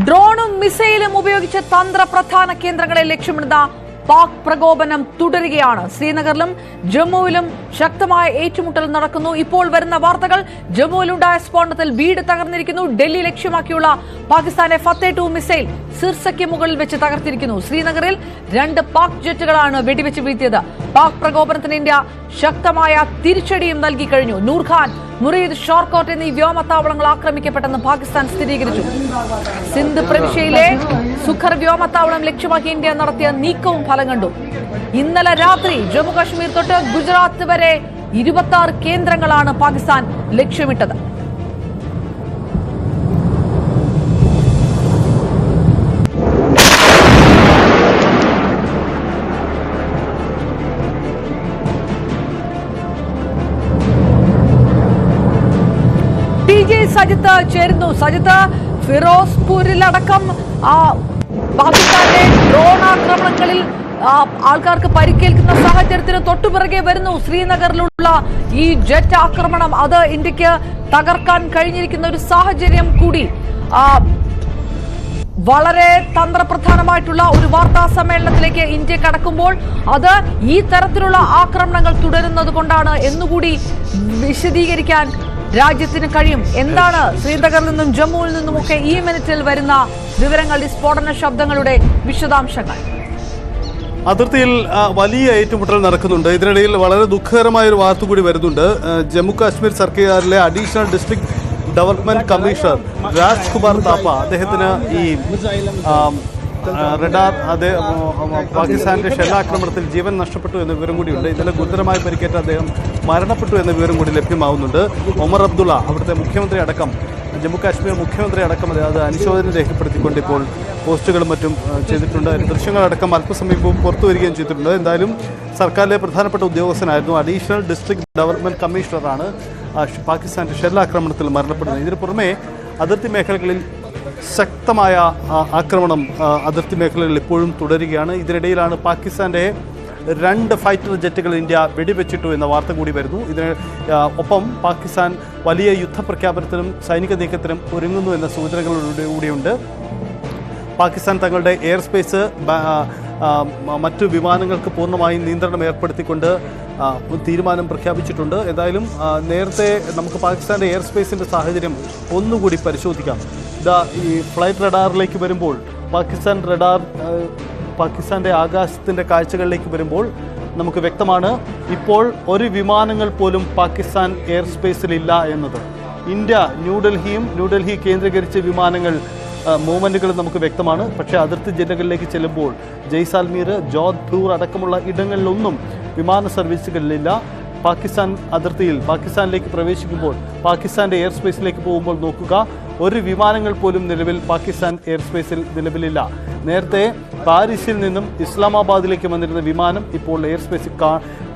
ഡ്രോണും മിസൈലും ഉപയോഗിച്ച് തന്ത്രപ്രധാന കേന്ദ്രങ്ങളെ ലക്ഷ്യമിടുന്ന പാക് പ്രകോപനം തുടരുകയാണ്. ശ്രീനഗറിലും ജമ്മുവിലും ശക്തമായ ഏറ്റുമുട്ടൽ നടക്കുന്നു. ഇപ്പോൾ വരുന്ന വാർത്തകൾ ജമ്മുവിലുണ്ടായ സ്ഫോടനത്തിൽ വീട് തകർന്നിരിക്കുന്നു. ഡൽഹി ലക്ഷ്യമാക്കിയുള്ള പാകിസ്ഥാന്റെ ഫത്തേ-2 മിസൈൽ സിർസയ്ക്ക് മുകളിൽ വെച്ച് തകർത്തിരിക്കുന്നു. ശ്രീനഗറിൽ 2 പാക് ജെറ്റുകളാണ് വെടിവെച്ച് വീഴ്ത്തിയത്. പാക് പ്രകോപനത്തിന് ഇന്ത്യ ശക്തമായ തിരിച്ചടിയും നൽകി കഴിഞ്ഞു. നൂർഖാൻ, മുറീദ്, ഷോർക്കോട്ട് എന്നീ വ്യോമത്താവളങ്ങൾ ആക്രമിക്കപ്പെട്ടെന്ന് പാകിസ്ഥാൻ സ്ഥിരീകരിച്ചു. സിന്ധ് പ്രവിശ്യയിലെ സുഖർ വ്യോമത്താവളം ലക്ഷ്യമാക്കി ഇന്ത്യ നടത്തിയ നീക്കവും ഫലം കണ്ടു. ഇന്നലെ രാത്രി ജമ്മു കാശ്മീർ തൊട്ട് ഗുജറാത്ത് വരെ 26 കേന്ദ്രങ്ങളാണ് പാകിസ്ഥാൻ ലക്ഷ്യമിട്ടത്. സജിത്ത് ചേരുന്നു. സജിത്ത്, ഫിറോസ്പൂരിലടക്കം പാകിസ്ഥാന്റെ ഡ്രോൺ ആക്രമണങ്ങളിൽ ആൾക്കാർക്ക് പരിക്കേൽക്കുന്ന സാഹചര്യത്തിന് തൊട്ടുപിറകെ വരുന്നു ശ്രീനഗറിലുള്ള ഈ ജെറ്റ് ആക്രമണം. അത് ഇന്ത്യക്ക് തകർക്കാൻ കഴിഞ്ഞിരിക്കുന്ന ഒരു സാഹചര്യം കൂടി. വളരെ തന്ത്രപ്രധാനമായിട്ടുള്ള ഒരു വാർത്താ സമ്മേളനത്തിലേക്ക് ഇന്ത്യ കടക്കുമ്പോൾ അത് ഈ തരത്തിലുള്ള ആക്രമണങ്ങൾ തുടരുന്നത് കൊണ്ടാണ് എന്നുകൂടി വിശദീകരിക്കാൻ രാജ്യത്തിന് കഴിയും. എന്താണ് ശ്രീനഗറിൽ നിന്നും ജമ്മുവിൽ നിന്നുമൊക്കെ ഈ മിനിറ്റിൽ വരുന്ന വിവരങ്ങൾ, ഈ സ്ഫോടന ശബ്ദങ്ങളുടെ വിശദാംശങ്ങൾ? അതിർത്തിയിൽ വലിയ ഏറ്റുമുട്ടൽ നടക്കുന്നുണ്ട്. ഇതിനിടയിൽ വളരെ ദുഃഖകരമായ ഒരു വാർത്ത കൂടി വരുന്നുണ്ട്. ജമ്മു കാശ്മീർ സർക്കാരിലെ additional district development commissioner Rajkumar Thapa, അദ്ദേഹത്തിന് ഈ റഡാർ പാകിസ്ഥാന്റെ ഷെല്ലാക്രമണത്തിൽ ജീവൻ നഷ്ടപ്പെട്ടു എന്ന വിവരം കൂടിയുണ്ട്. ഇന്നലെ ഗുരുതരമായി പരിക്കേറ്റ അദ്ദേഹം മരണപ്പെട്ടു എന്ന വിവരം കൂടി ലഭ്യമാവുന്നുണ്ട്. ഒമർ അബ്ദുള്ള, അവിടുത്തെ മുഖ്യമന്ത്രി അടക്കം, ജമ്മു കാശ്മീർ മുഖ്യമന്ത്രി അടക്കം അത് അനുശോചനം രേഖപ്പെടുത്തിക്കൊണ്ട് ഇപ്പോൾ പോസ്റ്റുകളും മറ്റും ചെയ്തിട്ടുണ്ട്. ദൃശ്യങ്ങളടക്കം അല്പസമയം മുമ്പ് പുറത്തു വരികയും ചെയ്തിട്ടുണ്ട്. എന്തായാലും സർക്കാരിലെ പ്രധാനപ്പെട്ട ഉദ്യോഗസ്ഥനായിരുന്നു. അഡീഷണൽ ഡിസ്ട്രിക്ട് ഡെവലപ്മെന്റ് കമ്മീഷണറാണ് പാകിസ്ഥാന്റെ ഷെല്ലാക്രമണത്തിൽ മരണപ്പെടുന്നത്. ഇതിനു പുറമെ അതിർത്തി മേഖലകളിൽ ശക്തമായ ആക്രമണം അതിർത്തി മേഖലകളിൽ ഇപ്പോഴും തുടരുകയാണ്. ഇതിനിടയിലാണ് പാകിസ്ഥാന്റെ 2 ഫൈറ്റർ ജെറ്റുകൾ ഇന്ത്യ വെടിവെച്ചിട്ടു എന്ന വാർത്ത കൂടി വരുന്നു. ഇതിന് ഒപ്പം പാകിസ്ഥാൻ വലിയ യുദ്ധപ്രഖ്യാപനത്തിനും സൈനിക നീക്കത്തിനും ഒരുങ്ങുന്നു എന്ന സൂചനകളിലൂടെയുണ്ട്. പാകിസ്ഥാൻ തങ്ങളുടെ എയർ സ്പേസ് മറ്റു വിമാനങ്ങൾക്ക് പൂർണ്ണമായും നിയന്ത്രണം ഏർപ്പെടുത്തിക്കൊണ്ട് തീരുമാനം പ്രഖ്യാപിച്ചിട്ടുണ്ട്. എന്തായാലും നേരത്തെ നമുക്ക് പാകിസ്ഥാൻ്റെ എയർ സ്പേസിൻ്റെ സാഹചര്യം ഒന്നുകൂടി പരിശോധിക്കാം. ഈ ഫ്ലൈറ്റ് റഡാറിലേക്ക് വരുമ്പോൾ പാകിസ്ഥാൻ്റെ ആകാശത്തിൻ്റെ കാഴ്ചകളിലേക്ക് വരുമ്പോൾ നമുക്ക് വ്യക്തമാണ് ഇപ്പോൾ ഒരു വിമാനങ്ങൾ പോലും പാകിസ്ഥാൻ എയർ സ്പേസിലില്ല എന്നത്. ഇന്ത്യ ന്യൂഡൽഹി കേന്ദ്രീകരിച്ച് വിമാനങ്ങൾ മൂവ്മെൻറ്റുകൾ നമുക്ക് വ്യക്തമാണ്. പക്ഷേ അതിർത്തി ജില്ലകളിലേക്ക് ചെല്ലുമ്പോൾ ജയ്സാൽമീർ, ജോധ്പൂർ അടക്കമുള്ള ഇടങ്ങളിലൊന്നും വിമാന സർവീസുകളിലില്ല. പാകിസ്ഥാൻ അതിർത്തിയിൽ പാകിസ്ഥാനിലേക്ക് പ്രവേശിക്കുമ്പോൾ പാകിസ്ഥാൻ്റെ എയർ സ്പേസിലേക്ക് പോകുമ്പോൾ നോക്കുക, ഒരു വിമാനങ്ങൾ പോലും നിലവിൽ പാകിസ്ഥാൻ എയർ സ്പേസിൽ നിലവിലില്ല. നേരത്തെ പാരീസിൽ നിന്നും ഇസ്ലാമാബാദിലേക്ക് വന്നിരുന്ന വിമാനം ഇപ്പോൾ എയർ സ്പേസിൽ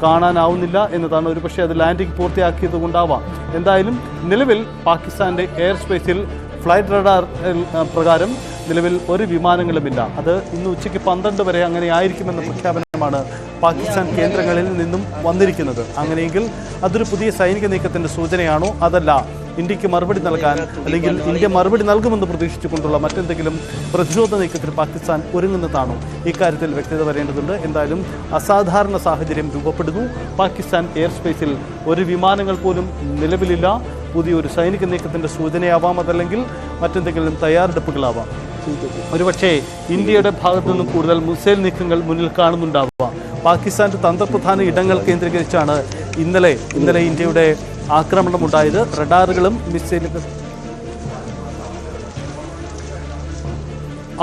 കാണാനാവുന്നില്ല എന്നതാണ്. ഒരുപക്ഷെ അത് ലാൻഡിംഗ് പൂർത്തിയാക്കിയത് കൊണ്ടാവാം. എന്തായാലും നിലവിൽ പാകിസ്ഥാൻ്റെ എയർ സ്പേസിൽ ഫ്ലൈറ്റ് റഡാർ പ്രകാരം നിലവിൽ ഒരു വിമാനങ്ങളുമില്ല. അത് ഇന്ന് ഉച്ചയ്ക്ക് 12 വരെ അങ്ങനെ ആയിരിക്കുമെന്ന പ്രഖ്യാപനമാണ് പാകിസ്ഥാൻ കേന്ദ്രങ്ങളിൽ നിന്നും വന്നിരിക്കുന്നത്. അങ്ങനെയെങ്കിൽ അതൊരു പുതിയ സൈനിക നീക്കത്തിൻ്റെ സൂചനയാണോ, അതല്ല ഇന്ത്യക്ക് മറുപടി നൽകാൻ, അല്ലെങ്കിൽ ഇന്ത്യ മറുപടി നൽകുമെന്ന് പ്രതീക്ഷിച്ചുകൊണ്ടുള്ള മറ്റെന്തെങ്കിലും പ്രതിരോധ നീക്കത്തിൽ പാകിസ്ഥാൻ ഒരുങ്ങുന്നതാണോ? ഇക്കാര്യത്തിൽ വ്യക്തത വരേണ്ടതുണ്ട്. എന്തായാലും അസാധാരണ സാഹചര്യം രൂപപ്പെടുന്നു. പാകിസ്ഥാൻ എയർ സ്പേസിൽ ഒരു വിമാനങ്ങൾ പോലും നിലവിലില്ല. പുതിയൊരു സൈനിക നീക്കത്തിൻ്റെ സൂചനയാവാം, അതല്ലെങ്കിൽ മറ്റെന്തെങ്കിലും തയ്യാറെടുപ്പുകളാവാം. ഒരുപക്ഷേ ഇന്ത്യയുടെ ഭാഗത്തു നിന്നും കൂടുതൽ മിസൈൽ നീക്കങ്ങൾ മുന്നിൽ കാണുന്നുണ്ടാവുക. പാകിസ്ഥാന്റെ തന്ത്രപ്രധാന ഇടങ്ങൾ കേന്ദ്രീകരിച്ചാണ് ഇന്നലെ ഇന്ത്യയുടെ ആക്രമണമുണ്ടായത്. റഡാറുകളും മിസൈലുകളും.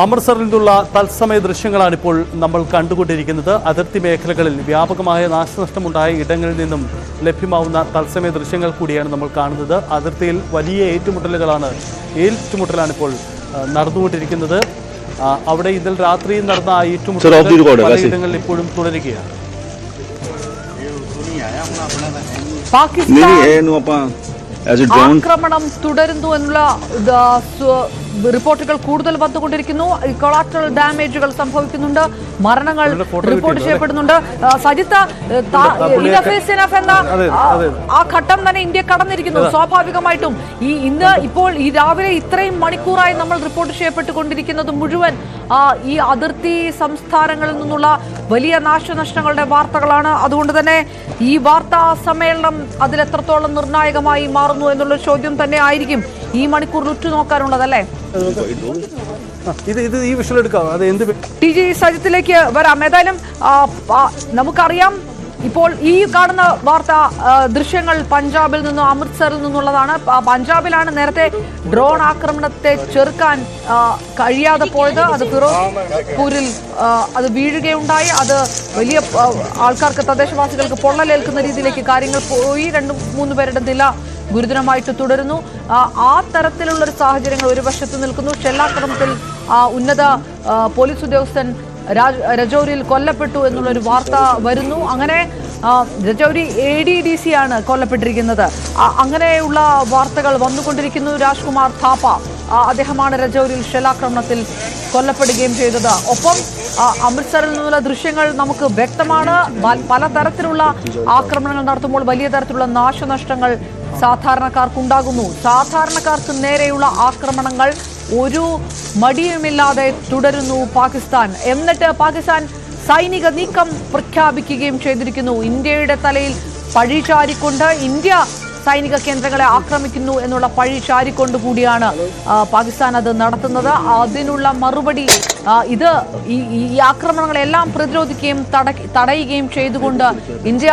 അമൃത്സറിൽ നിന്നുള്ള തത്സമയ ദൃശ്യങ്ങളാണിപ്പോൾ നമ്മൾ കണ്ടുകൊണ്ടിരിക്കുന്നത്. അതിർത്തി മേഖലകളിൽ വ്യാപകമായ നാശനഷ്ടമുണ്ടായ ഇടങ്ങളിൽ നിന്നും ലഭ്യമാവുന്ന തത്സമയ ദൃശ്യങ്ങൾ കൂടിയാണ് നമ്മൾ കാണുന്നത്. അതിർത്തിയിൽ വലിയ ഏറ്റുമുട്ടലാണിപ്പോൾ നടന്നുകൊണ്ടിരിക്കുന്നത്. അവിടെ ഇന്നലെ രാത്രിയിൽ നടന്ന ആ ഏറ്റുമുട്ടൽ പലയിടങ്ങളിൽ ഇപ്പോഴും തുടരുകയാണ്. പാകിസ്ഥാൻ ആക്രമണം തുടരുന്നു എന്നുള്ള റിപ്പോർട്ടുകൾ കൂടുതൽ വന്നുകൊണ്ടിരിക്കുന്നു. കൊളാറ്ററൽ ഡാമേജുകൾ സംഭവിക്കുന്നുണ്ട്, മരണങ്ങൾ റിപ്പോർട്ട് ചെയ്യപ്പെടുന്നുണ്ട്. സജിത്ത്, എന്ന ആ ഘട്ടം തന്നെ ഇന്ത്യ കടന്നിരിക്കുന്നു. സ്വാഭാവികമായിട്ടും ഇപ്പോൾ ഈ രാവിലെ ഇത്രയും മണിക്കൂറായി നമ്മൾ റിപ്പോർട്ട് ചെയ്യപ്പെട്ടുകൊണ്ടിരിക്കുന്നത് മുഴുവൻ ഈ അതിർത്തി സംസ്ഥാനങ്ങളിൽ നിന്നുള്ള വലിയ നാശനഷ്ടങ്ങളുടെ വാർത്തകളാണ്. അതുകൊണ്ട് തന്നെ ഈ വാർത്താ സമ്മേളനം അതിലെത്രത്തോളം നിർണായകമായി മാറുന്നു എന്നുള്ള ചോദ്യം തന്നെ ആയിരിക്കും ഈ മണിക്കൂറിൽ ഉറ്റുനോക്കാനുള്ളതല്ലേ? ഈ വിഷയം എടുക്കാം. അത് എന്ത് ടി ജി സജിത്തിലേക്ക് വരാം. ഏതായാലും നമുക്കറിയാം, ഇപ്പോൾ ഈ കാണുന്ന വാർത്താ ദൃശ്യങ്ങൾ പഞ്ചാബിൽ നിന്നും അമൃത്സറിൽ നിന്നുള്ളതാണ്. പഞ്ചാബിലാണ് നേരത്തെ ഡ്രോൺ ആക്രമണത്തെ ചെറുക്കാൻ കഴിയാതെ പോയത്. അത് ഫിറോസ്പൂരിൽ അത് വീഴുകയുണ്ടായി. അത് വലിയ ആൾക്കാർക്ക്, തദ്ദേശവാസികൾക്ക് പൊള്ളലേൽക്കുന്ന രീതിയിലേക്ക് കാര്യങ്ങൾ പോയി. 2-3 പേരുടെ നില ഗുരുതരമായിട്ട് തുടരുന്നു. ആ തരത്തിലുള്ളൊരു സാഹചര്യങ്ങൾ ഒരു വശത്ത് നിൽക്കുന്നു. ഷെല്ലാക്രമണത്തിൽ ഉന്നത പോലീസ് ഉദ്യോഗസ്ഥൻ രജൌരിയിൽ കൊല്ലപ്പെട്ടു എന്നുള്ളൊരു വാർത്ത വരുന്നു. അങ്ങനെ രജൌരി ADDC ആണ് കൊല്ലപ്പെട്ടിരിക്കുന്നത്. അങ്ങനെയുള്ള വാർത്തകൾ വന്നുകൊണ്ടിരിക്കുന്നു. രാജ്കുമാർ ഥാപ്പ, അദ്ദേഹമാണ് രജൌരിയിൽ ഷെല്ലാക്രമണത്തിൽ കൊല്ലപ്പെടുകയും ചെയ്തത്. ഒപ്പം അമൃത്സറിൽ നിന്നുള്ള ദൃശ്യങ്ങൾ നമുക്ക് വ്യക്തമാണ്. പലതരത്തിലുള്ള ആക്രമണങ്ങൾ നടത്തുമ്പോൾ വലിയ തരത്തിലുള്ള നാശനഷ്ടങ്ങൾ സാധാരണക്കാർക്കുണ്ടാകുന്നു. സാധാരണക്കാർക്ക് നേരെയുള്ള ആക്രമണങ്ങൾ ഒരു മടിയുമില്ലാതെ തുടരുന്നു പാകിസ്ഥാൻ. എന്നിട്ട് പാകിസ്ഥാൻ സൈനിക നീക്കം പ്രഖ്യാപിക്കുകയും ചെയ്തിരിക്കുന്നു. ഇന്ത്യയുടെ തലയിൽ പഴി ചാരിക്കൊണ്ട് ഇന്ത്യ സൈനിക കേന്ദ്രങ്ങളെ ആക്രമിക്കുന്നു എന്നുള്ള പഴി ചാരിക്കൊണ്ട് കൂടിയാണ് പാകിസ്ഥാൻ അത് നടത്തുന്നത്. അതിനുള്ള മറുപടി ഈ ആക്രമണങ്ങളെല്ലാം പ്രതിരോധിക്കുകയും തടയുകയും ചെയ്തുകൊണ്ട് ഇന്ത്യ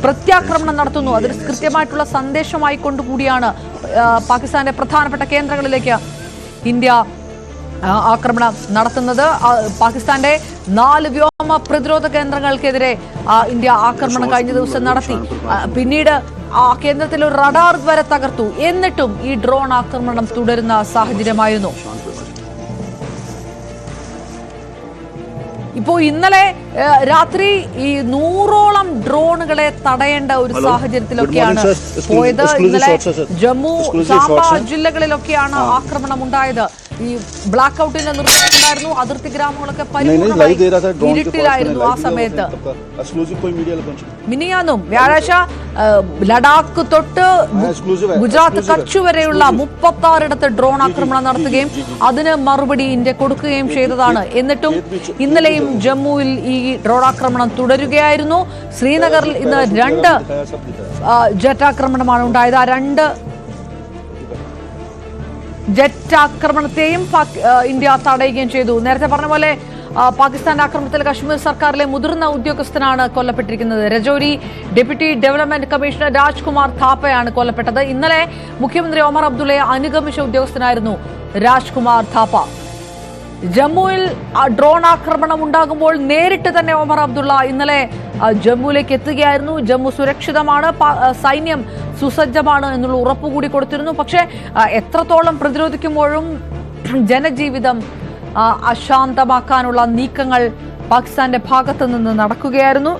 പ്രത്യാക്രമണം നടത്തുന്നു. അതൊരു കൃത്യമായിട്ടുള്ള സന്ദേശമായി കൊണ്ടുകൂടിയാണ് പാകിസ്ഥാന്റെ പ്രധാനപ്പെട്ട കേന്ദ്രങ്ങളിലേക്ക് ഇന്ത്യ ആക്രമണം നടത്തുന്നത്. പാകിസ്ഥാന്റെ 4 വ്യോമ പ്രതിരോധ കേന്ദ്രങ്ങൾക്കെതിരെ ഇന്ത്യ ആക്രമണം കഴിഞ്ഞ ദിവസം നടത്തി. പിന്നീട് ആ കേന്ദ്രത്തിൽ ഒരു റഡാർ വരെ തകർത്തു. എന്നിട്ടും ഈ ഡ്രോൺ ആക്രമണം തുടരുന്ന സാഹചര്യമായിരുന്നു. ഇപ്പോൾ ഇന്നലെ രാത്രി ഈ 100ഓളം ഡ്രോണുകളെ തടയേണ്ട ഒരു സാഹചര്യത്തിലൊക്കെയാണ് പോയത്. ഇന്നലെ ജമ്മു, സാംബ ജില്ലകളിലൊക്കെയാണ് ആക്രമണം ഉണ്ടായത്. ഈ ബ്ലാക്ക് ഔട്ടിന്റെ നിർദ്ദേശമുണ്ടായിരുന്നു. അതിർത്തി ഗ്രാമങ്ങളൊക്കെ പരിപൂർണമായി ഇരുട്ടിലായിരുന്നു ആ സമയത്ത്. മിനിയാന്നും വ്യാഴാഴ്ച ലഡാക്ക് തൊട്ട് ഗുജറാത്ത് കച്ച് വരെയുള്ള 36 ഡ്രോൺ ആക്രമണം നടത്തുകയും അതിന് മറുപടി ഇന്ത്യ കൊടുക്കുകയും ചെയ്തതാണ്. എന്നിട്ടും ഇന്നലെയും ജമ്മുവിൽ ഈ ഡ്രോൺ ആക്രമണം തുടരുകയായിരുന്നു. ശ്രീനഗറിൽ ഇന്ന് 2 ജെറ്റ് ആക്രമണമാണ് ഉണ്ടായത്. ആ 2 ജെറ്റ് ആക്രമണത്തെയും ഇന്ത്യ തടയുകയും ചെയ്തു. നേരത്തെ പറഞ്ഞ പോലെ പാകിസ്ഥാന്റെ ആക്രമണത്തിൽ കശ്മീർ സർക്കാരിലെ മുതിർന്ന ഉദ്യോഗസ്ഥനാണ് കൊല്ലപ്പെട്ടിരിക്കുന്നത്. Rajouri deputy development commissioner Rajkumar ഥാപ്പയാണ് കൊല്ലപ്പെട്ടത്. ഇന്നലെ മുഖ്യമന്ത്രി ഒമർ അബ്ദുള്ളയെ അനുഗമിച്ച ഉദ്യോഗസ്ഥനായിരുന്നു രാജ്കുമാർ ഥാപ്പ. ജമ്മുവിൽ ഡ്രോൺ ആക്രമണം ഉണ്ടാകുമ്പോൾ നേരിട്ട് തന്നെ ഒമർ അബ്ദുള്ള ഇന്നലെ ജമ്മുവിലേക്ക് എത്തുകയായിരുന്നു. ജമ്മു സുരക്ഷിതമാണ്, സൈന്യം സുസജ്ജമാണ് എന്നുള്ള ഉറപ്പുകൂടി കൊടുത്തിരുന്നു. പക്ഷേ എത്രത്തോളം പ്രതിരോധിക്കുമ്പോഴും ജനജീവിതം അശാന്തമാക്കാനുള്ള നീക്കങ്ങൾ പാകിസ്ഥാന്റെ ഭാഗത്തു നിന്ന് നടക്കുകയായിരുന്നു.